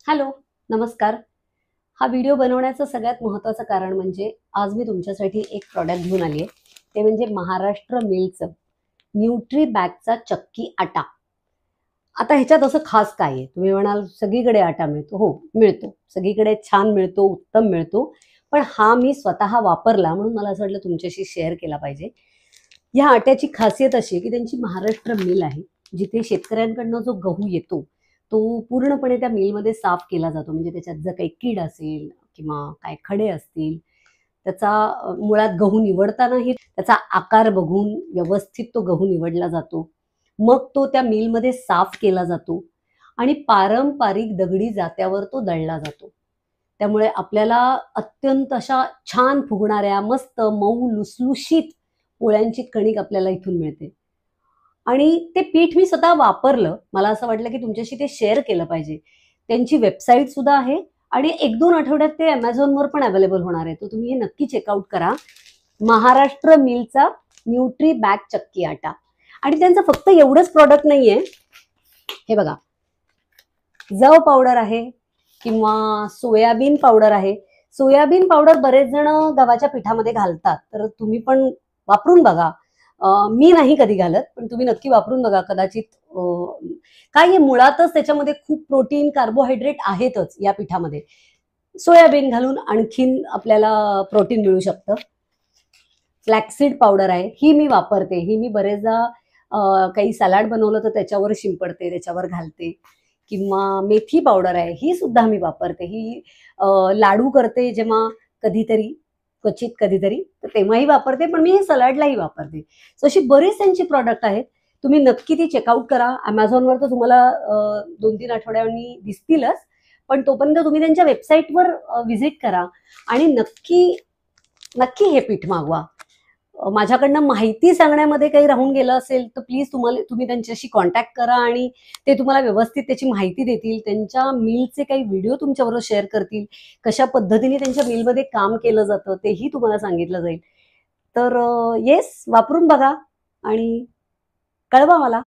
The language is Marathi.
हॅलो, नमस्कार. हा व्हिडिओ बनवण्याचं सगळ्यात महत्त्वाचं कारण म्हणजे आज मी तुमच्यासाठी एक प्रॉडक्ट घेऊन आली आहे. ते म्हणजे महाराष्ट्र मिलचं न्यूट्री बॅगचा चक्की आटा. आता ह्याच्यात असं खास काय आहे? तुम्ही म्हणाल सगळीकडे आटा मिळतो. हो, मिळतो. सगळीकडे छान मिळतो, उत्तम मिळतो. पण हा मी स्वतः वापरला म्हणून मला असं वाटलं तुमच्याशी शेअर केला पाहिजे. ह्या आट्याची खासियत अशी आहे की त्यांची महाराष्ट्र मिल आहे. जिथे शेतकऱ्यांकडनं जो गहू येतो, तो पूर्णपणे त्या मिलमध्ये साफ केला जातो. म्हणजे त्याच्यात जर काही कीड असेल किंवा काय खडे असतील, त्याचा मुळात गहू निवडतानाही त्याचा आकार बघून व्यवस्थित तो गहू निवडला जातो. मग तो त्या मिलमध्ये साफ केला जातो आणि पारंपरिक दगडी जात्यावर तो दळला जातो. त्यामुळे आपल्याला अत्यंत अशा छान फुगणाऱ्या, मस्त मऊ लुसलुशीत पोळ्यांची कणिक आपल्याला इथून मिळते. आणि ते पीठ मी स्वतः वापरलं. मला असं वाटलं की तुमच्याशी ते शेअर केलं पाहिजे. त्यांची वेबसाईट सुद्धा आहे आणि 1-2 आठवड्यात ते Amazonवर पण अवेलेबल होणार आहे. तर तुम्ही हे नक्की चेकआउट करा. महाराष्ट्र मिलचा न्यूट्री बॅग चक्की आटा. आणि त्यांचं फक्त एवढंच प्रॉडक्ट नाहीये. हे बघा, जव पावडर आहे किंवा सोयाबीन पावडर आहे. सोयाबीन पावडर बरेच जण गव्हाच्या पिठामध्ये घालतात, तर तुम्ही पण वापरून बघा. मी नाही कधी घालत, पण तुम्ही नक्की वापरून बघा. कदाचित काय आहे, मुळातच त्याच्यामध्ये खूप प्रोटीन, कार्बोहायड्रेट आहेतच या पिठामध्ये. सोयाबीन घालून आणखीन आपल्याला प्रोटीन मिळू शकतं. फ्लॅक्सीड पावडर आहे, ही मी वापरते. ही मी बरेचदा काही सलाड बनवलं तर त्याच्यावर शिंपडते, त्याच्यावर घालते. किंवा मेथी पावडर आहे, ही सुद्धा मी वापरते. ही लाडू करते जेव्हा कधीतरी, क्वचित कधीतरी, तर तेव्हाही वापरते, पण मी हे सलाडलाही वापरते. सो अशी बरीच त्यांची प्रॉडक्ट आहेत. तुम्ही नक्की ती चेकआउट करा. Amazonवर तर तुम्हाला 2-3 आठवड्यांनी दिसतीलच. पण तोपर्यंत तुम्ही त्यांच्या वेबसाईटवर व्हिजिट करा आणि नक्की, नक्की हे पीठ मागवा. माझ्याकडनं माहिती सांगण्यामध्ये काही राहून गेलं असेल तर प्लीज तुम्ही त्यांच्याशी कॉन्टॅक्ट करा आणि ते तुम्हाला व्यवस्थित त्याची माहिती देतील. त्यांच्या मिलचे काही व्हिडिओ तुमच्याबरोबर शेअर करतील. कशा पद्धतीने त्यांच्या मिलमध्ये काम केलं जातं तेही तुम्हाला सांगितलं जाईल. तर येस, वापरून बघा आणि कळवा मला.